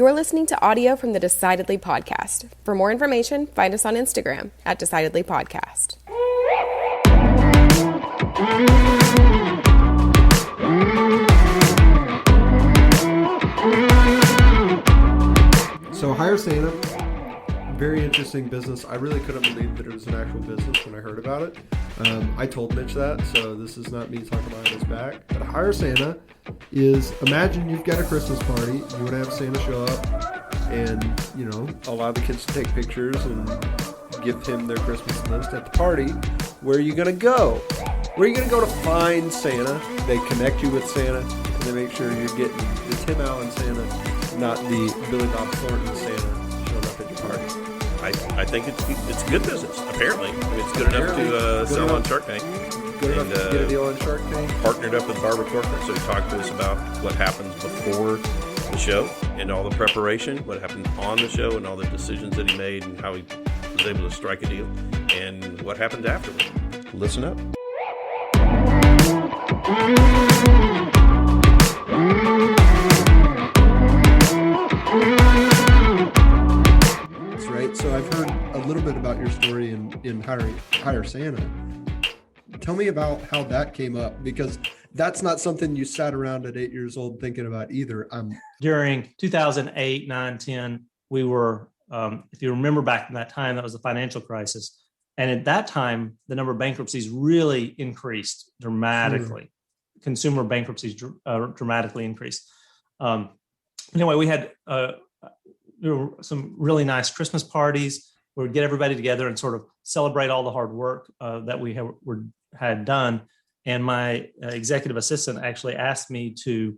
You're listening to audio from the Decidedly podcast. For more information, find us on Instagram at Decidedly Podcast. So HireSanta, very interesting business. I really couldn't believe that it was an actual business when I heard about it. I told Mitch that, so this is not me talking behind his back. But HireSanta is, imagine you've got a Christmas party, you want to have Santa show up and, you know, allow the kids to take pictures and give him their Christmas list at the party. Where are you going to go? Where are you going to go to find Santa? They connect you with Santa, and they make sure you're getting the Tim Allen Santa, not the Billy Bob Thornton Santa showing up at your party. I think it's good business, apparently. I mean, it's good enough to sell on Shark Tank. Good enough to get a deal on Shark Tank. Partnered up with Barbra, so he talked to us about what happens before the show and all the preparation, what happened on the show and all the decisions that he made and how he was able to strike a deal, and what happened afterward. Listen up. So I've heard a little bit about your story in HireSanta. Tell me about how that came up, because that's not something you sat around at 8 years old thinking about either. During 2008, 9, 10, we were, if you remember back in that time, that was the financial crisis. And at that time, the number of bankruptcies really increased dramatically. Consumer bankruptcies dramatically increased. Anyway, we had some really nice Christmas parties. We would get everybody together and sort of celebrate all the hard work that we had done. And my executive assistant actually asked me to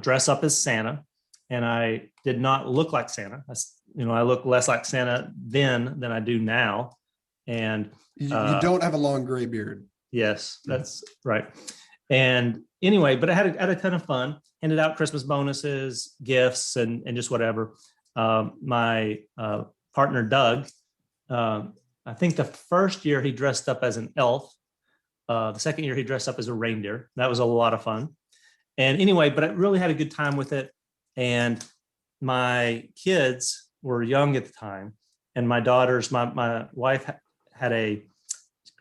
dress up as Santa. And I did not look like Santa. I look less like Santa then than I do now. And you don't have a long gray beard. Yes, that's right. And anyway, but I had a ton of fun. Handed out Christmas bonuses, gifts, and just whatever. My partner, Doug, I think the first year he dressed up as an elf. The second year he dressed up as a reindeer. That was a lot of fun. And anyway, but I really had a good time with it. And my kids were young at the time. And my wife had a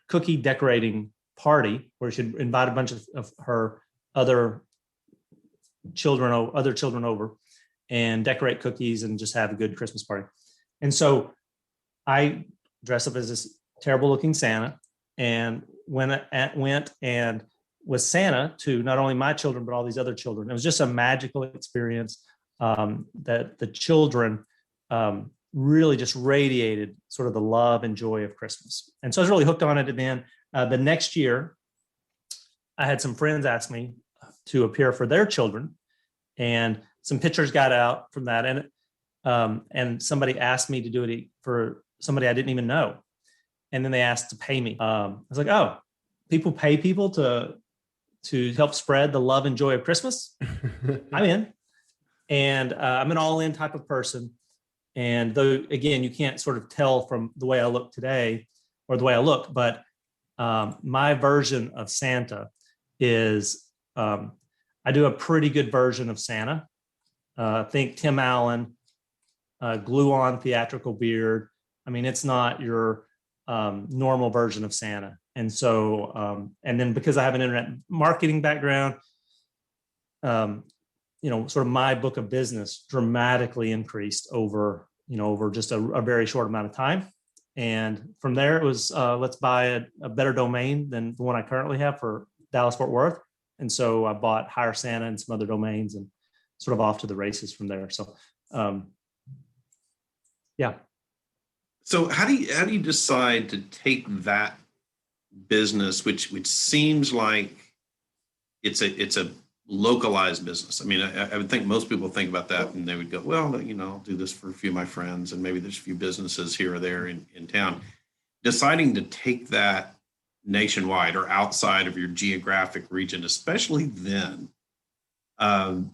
cookie decorating party where she'd invite a bunch of her other children over and decorate cookies and just have a good Christmas party. And so I dressed up as this terrible looking Santa and went and was Santa to not only my children, but all these other children. It was just a magical experience that the children really just radiated sort of the love and joy of Christmas. And so I was really hooked on it. And then the next year, I had some friends ask me to appear for their children, and some pictures got out from that. And somebody asked me to do it for somebody I didn't even know. And then they asked to pay me. I was like, oh, people pay people to help spread the love and joy of Christmas? I'm in. And I'm an all-in type of person. And though, again, you can't sort of tell from the way I look today or the way I look, but my version of Santa is I do a pretty good version of Santa. Think Tim Allen, glue on theatrical beard. I mean, it's not your normal version of Santa. And so, and then because I have an internet marketing background, sort of my book of business dramatically increased over just a very short amount of time. And from there, it was, let's buy a better domain than the one I currently have for Dallas-Fort Worth. And so I bought HireSanta and some other domains and sort of off to the races from there. So, yeah. So how do you decide to take that business, which seems like it's a localized business? I mean, I would think most people think about that and they would go, well, I'll do this for a few of my friends and maybe there's a few businesses here or there in town. Deciding to take that nationwide or outside of your geographic region, especially then, how'd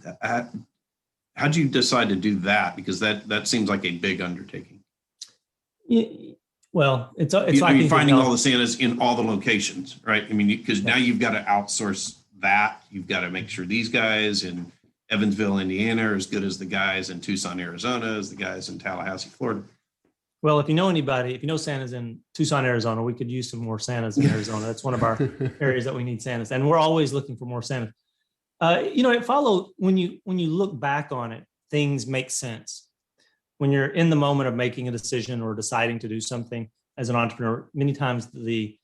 you decide to do that? Because that seems like a big undertaking. Well, it's you're finding all the Santas in all the locations, right? I mean, because now you've got to outsource that. You've got to make sure these guys in Evansville, Indiana, are as good as the guys in Tucson, Arizona, as the guys in Tallahassee, Florida. Well, if you know Santas in Tucson, Arizona, we could use some more Santas in Arizona. That's one of our areas that we need Santas, and we're always looking for more Santas. It follows when you look back on it, things make sense. When you're in the moment of making a decision or deciding to do something as an entrepreneur, many times it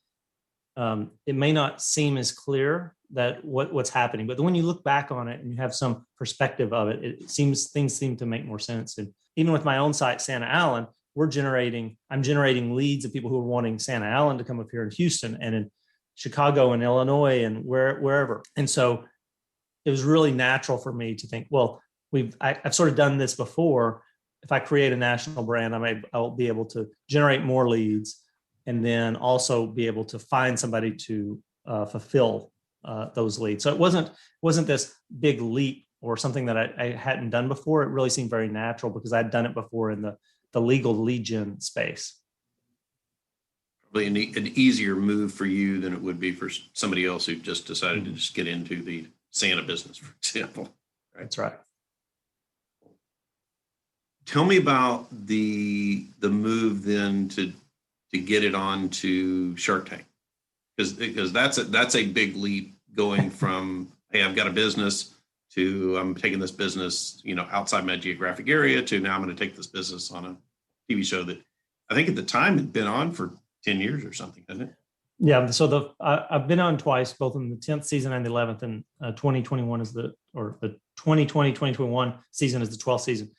may not seem as clear that what's happening, but when you look back on it and you have some perspective of it, things seem to make more sense. And even with my own site, Santa Allen, I'm generating leads of people who are wanting Santa Allen to come up here in Houston and in Chicago and Illinois and wherever. And so it was really natural for me to think, well, I've sort of done this before. If I create a national brand, I'll be able to generate more leads and then also be able to find somebody to fulfill those leads. So it wasn't this big leap or something that I hadn't done before. It really seemed very natural because I'd done it before in the legal lead gen space. Probably an easier move for you than it would be for somebody else who just decided to just get into the Santa business, for example. Right? That's right. Tell me about the move then to get it onto Shark Tank, because that's a big leap going from, hey, I've got a business, to I'm taking this business, outside my geographic area, to now I'm going to take this business on a TV show that I think at the time had been on for 10 years or something, hasn't it? Yeah. So I've been on twice, both in the 10th season and the 11th, and 2021 is the 2020-2021 season is the 12th season.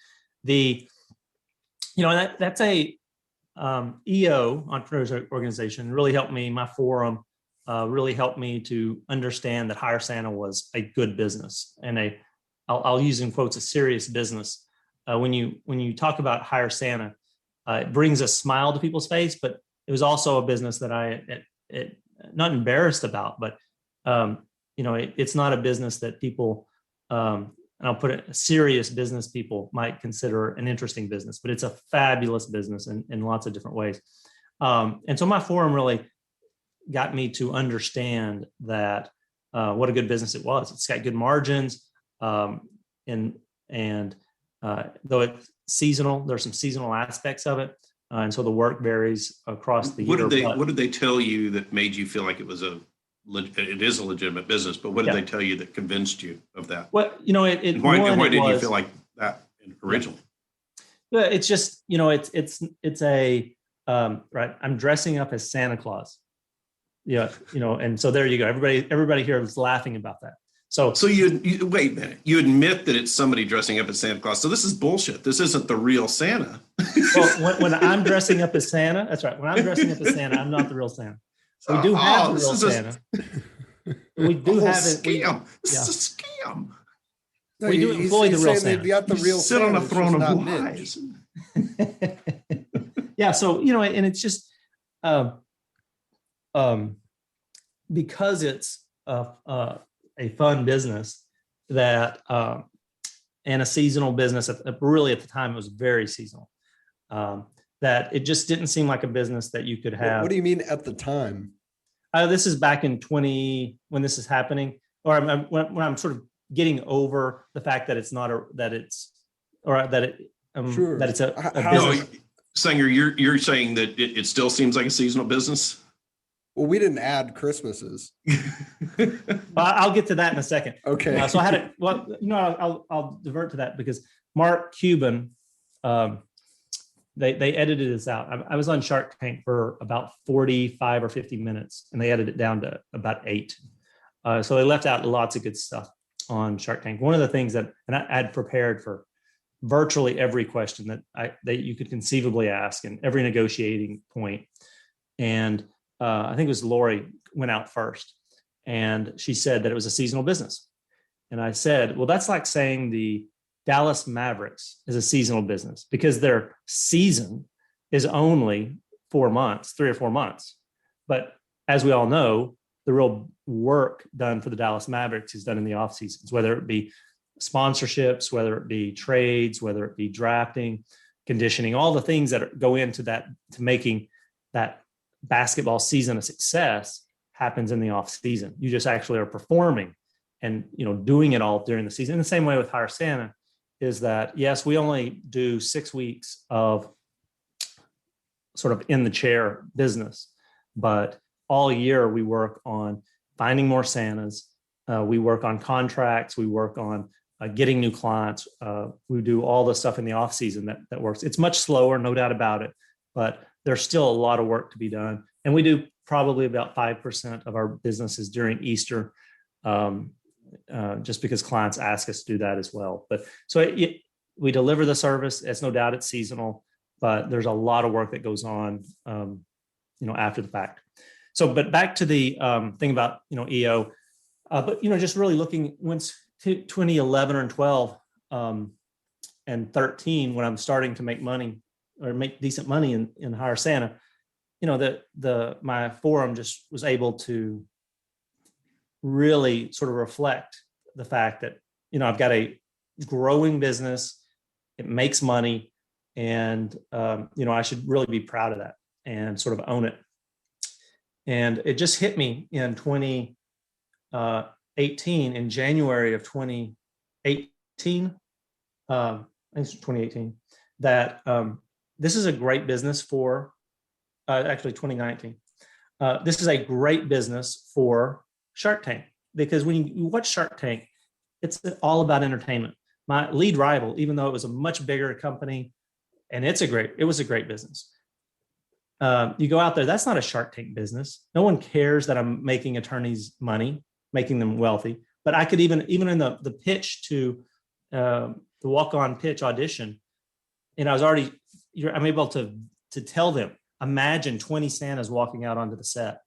That's a EO, Entrepreneurs Organization, really helped me. My forum really helped me to understand that HireSanta was a good business and I'll use in quotes, a serious business. When you talk about HireSanta, it brings a smile to people's face, but it was also a business that it not embarrassed about, but it's not a business that people, and I'll put it, serious business people might consider an interesting business, but it's a fabulous business in lots of different ways. And so my forum really got me to understand that what a good business it was. It's got good margins, and though it's seasonal, there's some seasonal aspects of it, and so the work varies across the year. What did they tell you that made you feel like it is a legitimate business? But what did they tell you that convinced you of that? Well, why did you feel like that originally? Well, it's just it's a right. I'm dressing up as Santa Claus. Yeah, and so there you go. Everybody here is laughing about that. So you wait a minute. You admit that it's somebody dressing up as Santa Claus. So this is bullshit. This isn't the real Santa. Well, when I'm dressing up as Santa, that's right. When I'm dressing up as Santa, I'm not the real Santa. We do have the real Santa. We do have it. Scam. This is a scam. No, we do employ the real Santa. They've got the real sit Santa, on a throne of lies. Yeah. So and it's just because it's a fun business that and a seasonal business. Really, at the time, it was very seasonal. That it just didn't seem like a business that you could have. What do you mean at the time? This is back in when this is happening, or when I'm sort of getting over the fact that it's a business. Sanger, you're saying that it still seems like a seasonal business? Well, we didn't add Christmases. Well, I'll get to that in a second. Okay. So I had it. Well, I'll divert to that because Mark Cuban, they edited this out. I was on Shark Tank for about 45 or 50 minutes, and they edited it down to about 8. So they left out lots of good stuff on Shark Tank. One of the things and I had prepared for virtually every question that you could conceivably ask and every negotiating point. And I think it was Lori went out first, and she said that it was a seasonal business. And I said, well, that's like saying the Dallas Mavericks is a seasonal business because their season is only 4 months, 3 or 4 months. But as we all know, the real work done for the Dallas Mavericks is done in the off seasons, whether it be sponsorships, whether it be trades, whether it be drafting, conditioning, all the things that go into that, to making that basketball season a success happens in the off season. You just actually are performing. and doing it all during the season. In the same way with HireSanta, is that yes, we only do 6 weeks of sort of in the chair business, but all year we work on finding more Santas. We work on contracts. We work on getting new clients. We do all the stuff in the off season that works. It's much slower, no doubt about it, but there's still a lot of work to be done. And we do probably about 5% of our businesses during Easter, just because clients ask us to do that as well. But so we deliver the service. It's no doubt it's seasonal, but there's a lot of work that goes on, after the fact. So, but back to the thing about EO, but just really looking once 2011 or 12 and 13, when I'm starting to make money or make decent money in HireSanta, my forum just was able to really sort of reflect the fact that, I've got a growing business, it makes money, and, I should really be proud of that and sort of own it. And it just hit me in 2018, in January of 2018, I think it's 2018, that this is a great business for, actually 2019. This is a great business for Shark Tank, because when you watch Shark Tank, it's all about entertainment. My lead rival, even though it was a much bigger company, and it was a great business. You go out there, that's not a Shark Tank business. No one cares that I'm making attorneys money, making them wealthy. But I could even in the pitch to the walk-on pitch audition, and I'm able to tell them, imagine 20 Santas walking out onto the set.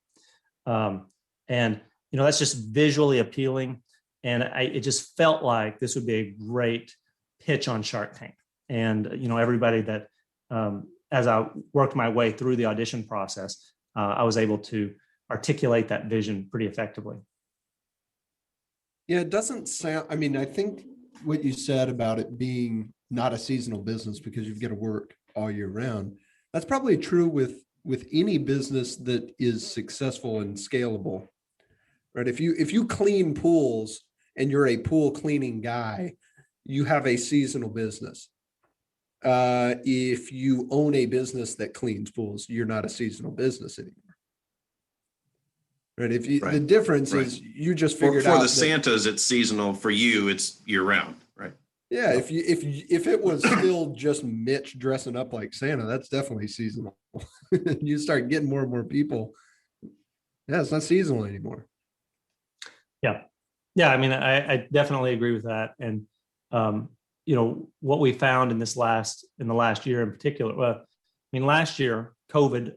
And that's just visually appealing. And it just felt like this would be a great pitch on Shark Tank. And, everybody that, as I worked my way through the audition process, I was able to articulate that vision pretty effectively. Yeah, it doesn't sound, I think what you said about it being not a seasonal business because you've got to work all year round, that's probably true with any business that is successful and scalable, right? If you clean pools and you're a pool cleaning guy, you have a seasonal business. If you own a business that cleans pools, you're not a seasonal business anymore. Right. The difference is you just figured out for the Santas, it's seasonal. For you, it's year round, right? Yeah. If it was still just Mitch dressing up like Santa, that's definitely seasonal. You start getting more and more people. Yeah, it's not seasonal anymore. Yeah. Yeah. I definitely agree with that. And, what we found in the last year in particular, last year, COVID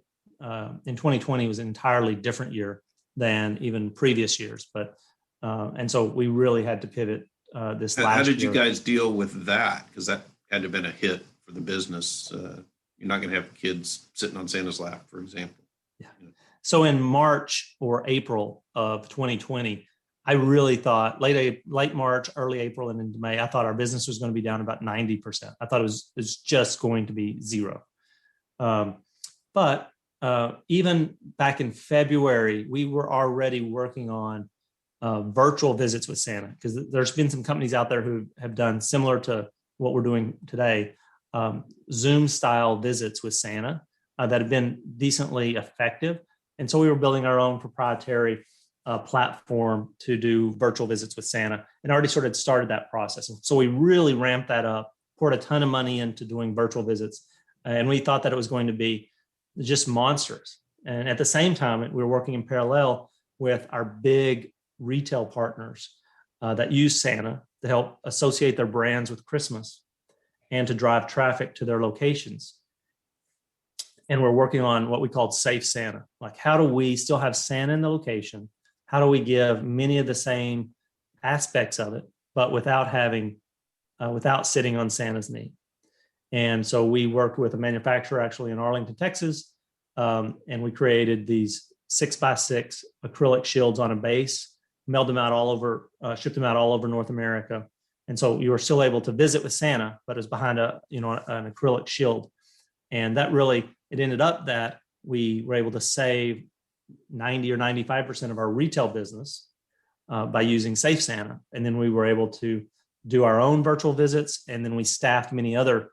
in 2020 was an entirely different year than even previous years. But, and so we really had to pivot this last year. How did you guys deal with that? Because that had to have been a hit for the business. You're not going to have kids sitting on Santa's lap, for example. Yeah. So in March or April of 2020, I really thought late March, early April, and into May, I thought our business was going to be down about 90%. I thought it was just going to be zero. But even back in February, we were already working on virtual visits with Santa, because there's been some companies out there who have done similar to what we're doing today, Zoom style visits with Santa that have been decently effective. And so we were building our own proprietary platform to do virtual visits with Santa, and already sort of started that process. And so we really ramped that up, poured a ton of money into doing virtual visits. And we thought that it was going to be just monstrous. And at the same time, we were working in parallel with our big retail partners that use Santa to help associate their brands with Christmas and to drive traffic to their locations. And we're working on what we called Safe Santa. Like, how do we still have Santa in the location? How do we give many of the same aspects of it, but without sitting on Santa's knee? And so we worked with a manufacturer actually in Arlington, Texas, and we created these 6x6 acrylic shields on a base, mailed them out all over, shipped them out all over North America. And so you were still able to visit with Santa, but it was behind an acrylic shield. And that really, it ended up that we were able to save 90 or 95% of our retail business by using Safe Santa. And then we were able to do our own virtual visits. And then we staffed many other